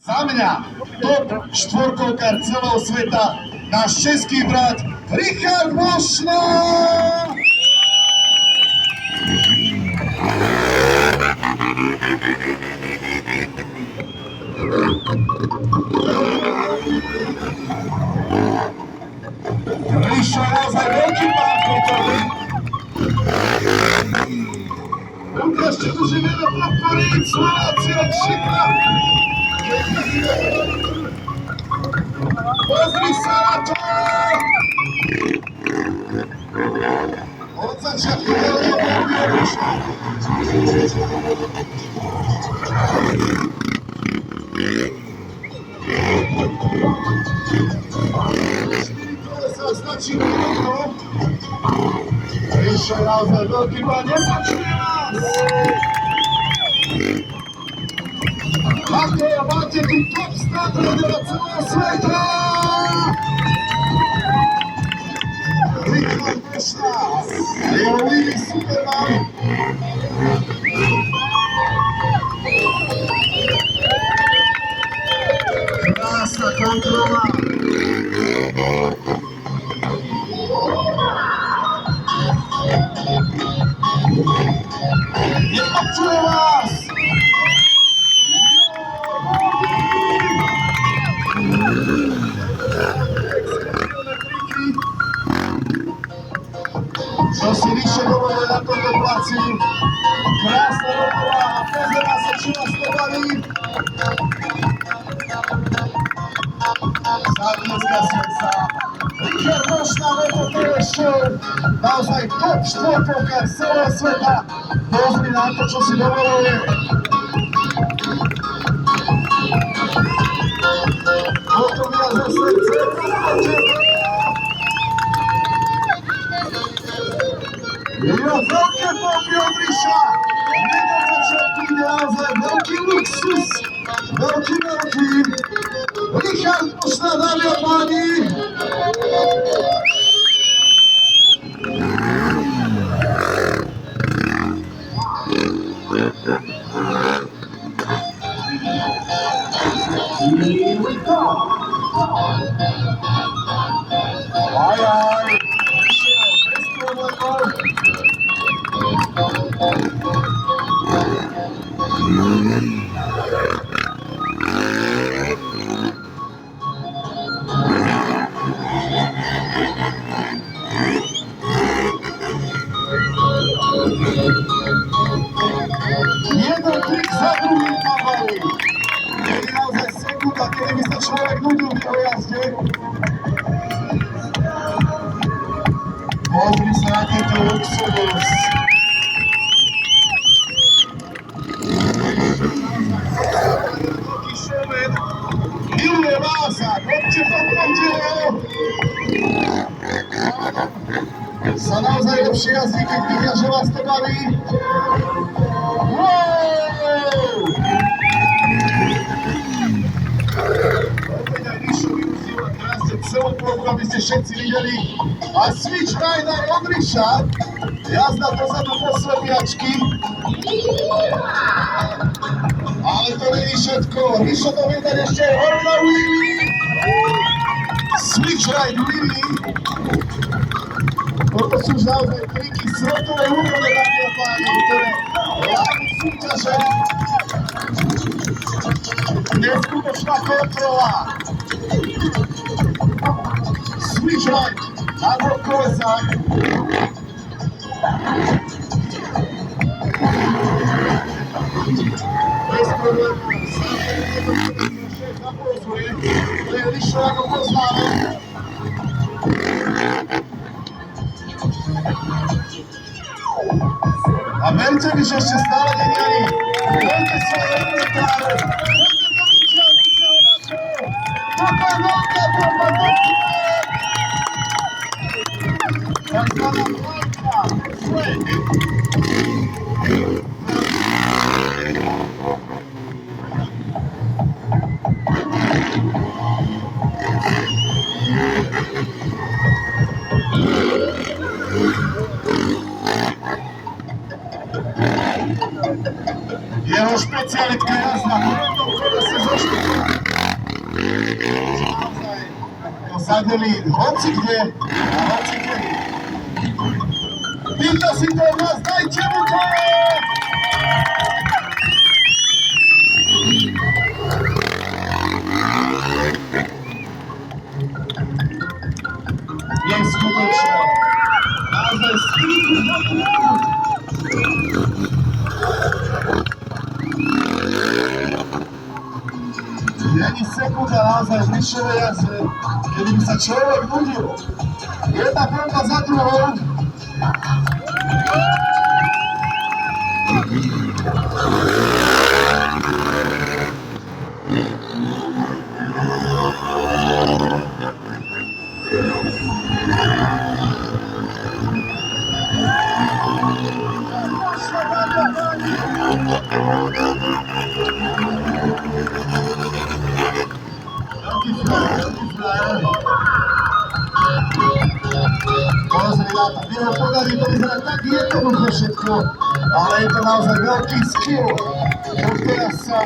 Za mňa top štvorkolkár celého sveta, náš český brat Richard Mošna! Ríšo je naozaj veľký pán kultúry. Ukážte tu, že vieme podporiť Slováci od Šikra. Pozri sa na to! Od začiatku veľmi obľúbiš. Stačí minutu. Ríšo je naozaj veľký pán, nepočuje nás! Máte tu top stratégov celého sveta! Richard Mošna, jeho líny Superman. Krásna kontrola. Nepočuje vás! Čo si Ríšo dovolil na tomto placi? Krásna dokola a pozerá sa, či vás to baví. Závieská srdca. Richard Mošna, Metropolis Show, naozaj top štvorkolkár celého sveta. Pozri na to, čo si dovoluje. Potom ja za srdce. Jo, veľké pompy od Ríša. Hneď od začiatku ide naozaj veľký luxus. Veľký. Richard Mošna, dámy a páni. Here we go. Aj. Bez problémov. Jeden trik za druhým kamery. Je naozaj sekunda, kedy by sa človek nudil v jeho jazde. Pozri sa na tento luxus. Veľký showman. Miluje vás a chodte po pondelku. Sa naozaj lepšie jazdí, keď vidia, že vás to baví. Opäť aj Ríšo využíva krásne celú plochu, aby ste všetci videli. A switch rider od Ríša. Jazda dozadu po slepiačky. Ale to nie je všetko. Ríšo to vie dať ešte aj hore na wheelie. Switch ride wheelie. Toto sú už naozaj triky svetovej úrovne, dámy a páni, ktoré hlavní súťaže. Neskutočná kontrola. Switch ride na dvoch kolesách. Bez problémov. Šéf naprozuje. To je Ríšo, ako poznáme. A verte mi, že ešte stále není. Verte svoje inventáre. Verte to ničia, ničia ho na čo. Toto je veľká bomba, takzvaná flajka. Flak. Jeho špecialitka jazda, v tomto kolese zo štuku. kadeli hoci kde a hoci kedy. Pýta si to od nás, dajte mu to! Neskutočné. Naozaj skrytý hodný. Není sekunda naozaj v Lišovej jazde, kedy by sa človek nudil. Jedna bomba za druhou. Pozri na to, jeho podarí to vyzerá tak jednoducho všetko, ale je to naozaj veľký skill. Teraz sa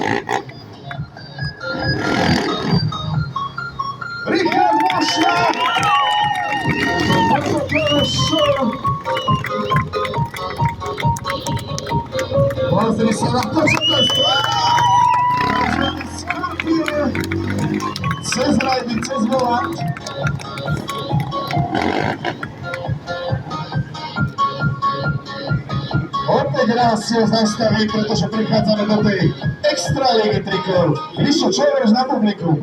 Richard Mošna! Pozri sa na to, čo to je Skorpion! Cez rajdy, cez volant. Opäť raz si ho zastaví, pretože prichádzame do tej extra ligy trikov. Lišo, čo hovoríš na publiku?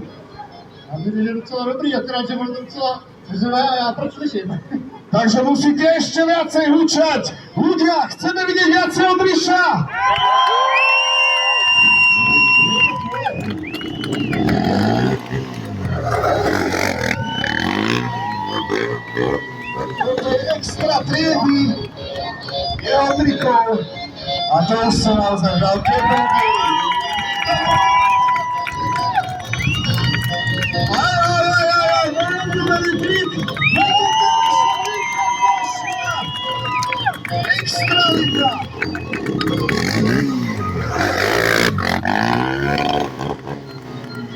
A my je docela dobrý, akorát, že možno docela zlé a ja proč slyším. Takže musíte ešte viacej hučať. Ľudia, chceme vidieť viacej od Riša. Toto je extra triedy jeho trikov a to už sú naozaj veľké bomby. Veľmi trik! Extra liga!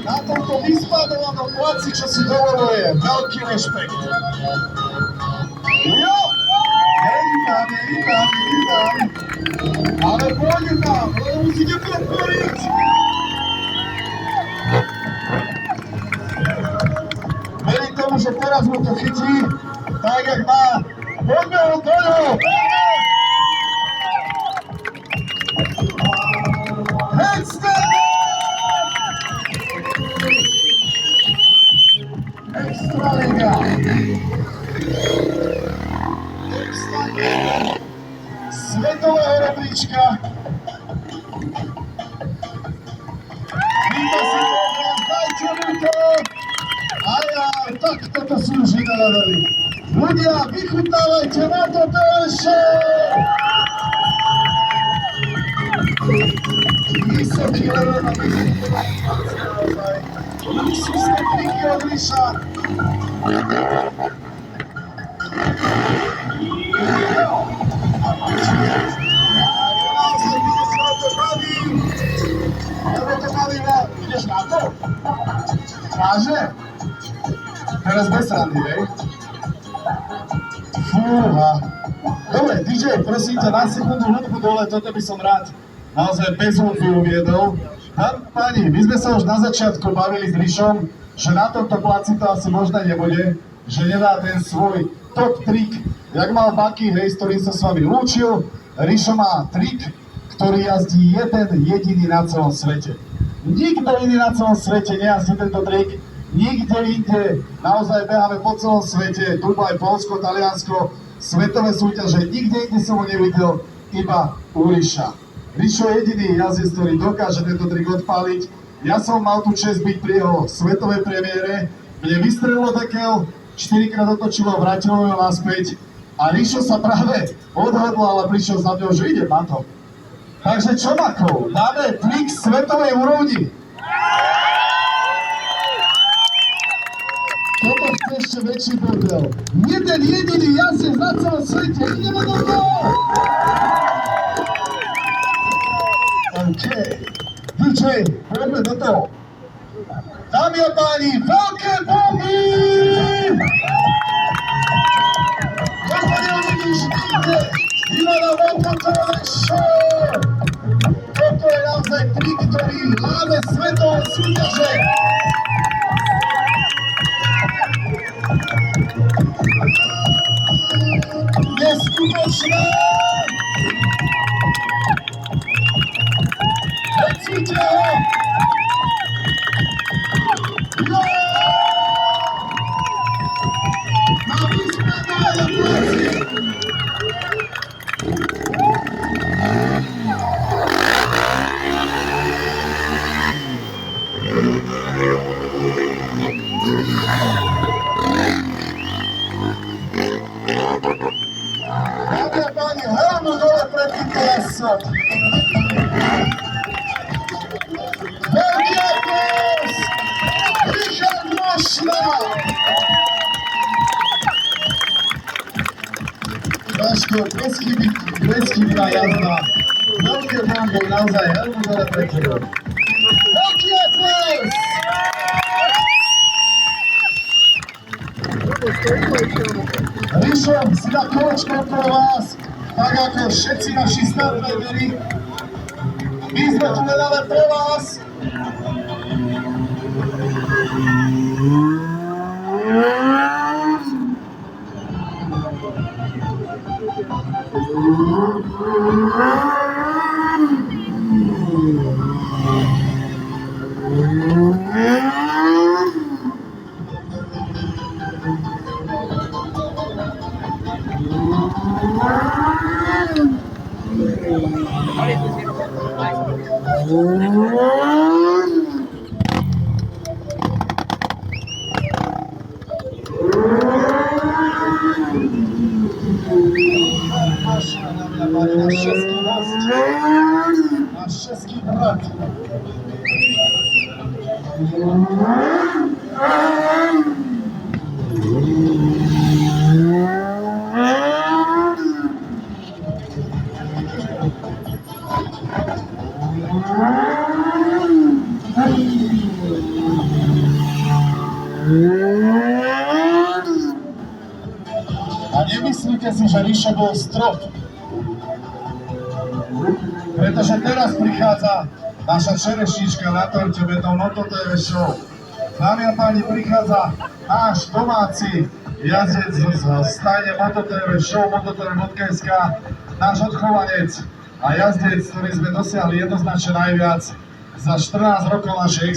Na tomto vyspádovanom placi, čo si dovoluje, veľký rešpekt. Jo! Nevítám. Ale pôjde tam, lebo musíte podporiť. Verím tomu, že teraz mu to chytí, tak jak má. Poďme ho do ňoho! Extra liga! Svetového rebríčka. Víte si to, dajte mu to. A ja, tak toto si už vynadali. Ľudia, vychutnávajte na to ešte. Vysoký level na vychutnávajte. Luxusné triky od Riša. Ideš na to? Váže? Teraz bez randy, hej? Fúha. Dobre, DJ, prosím ťa, na sekundu hudbu dole, toto by som rád naozaj bez hudby uviedol. Páni, my sme sa už na začiatku bavili s Rišom, že na tomto placi to asi možné nebude, že nedá ten svoj top trik, jak mal Baki, hej, s ktorým sa s vami lúčil. Rišo má trik, ktorý jazdí jeden jediný na celom svete. Nikto iný na celom svete nejazdí tento trik, nikde inde. Naozaj beháme po celom svete, Dubaj, Poľsko, Taliansko, svetové súťaže, nikde inde som ho nevidel, iba u Riša. Rišo je jediný jazdec, ktorý dokáže tento trik odpáliť. Ja som mal tú čest byť pri jeho svetovej premiére, mne vystrelilo dekel, 4-krát otočilo, vrátilo ho naspäť a Rišo sa práve odhodlal a prišiel za mňou, že ide na to. Takže čo, Makov, dáme trik svetovej úrovni. Toto chce ešte väčší bordel. Jeden jediný jazdec na celom svete, ideme do toho! OK. DJ, poďme do toho. Dámy a páni, veľké bomby! TV show! Toto je naozaj trik, ktorý láme svetové súťaže. Neskutočné! Necíte ho! Jo! Na vyzmenané pleci! Dámy a páni, helmu dole pred týmto jazdcom. Veľký aplaus! Richard Mošna! Trošku preschybná jazda. Veľké bomby, naozaj helmu dole pred týmto. Veľký aplaus! Rišo, si dá kolečko okolo vás, tak ako všetci naši startrideri. My sme tu len ale pre vás. Nasz czeski most, nasz czeski brat. A nemyslíte si, že Rišo bol strop? Pretože teraz prichádza naša čerešnička na torte metou Moto TV show. Dámy a páni, prichádza náš domáci jazdec z stajne Moto TV show, mototv.sk, náš odchovanec a jazdec, ktorý sme dosiahli jednoznačne najviac za 14 rokov našej existencie.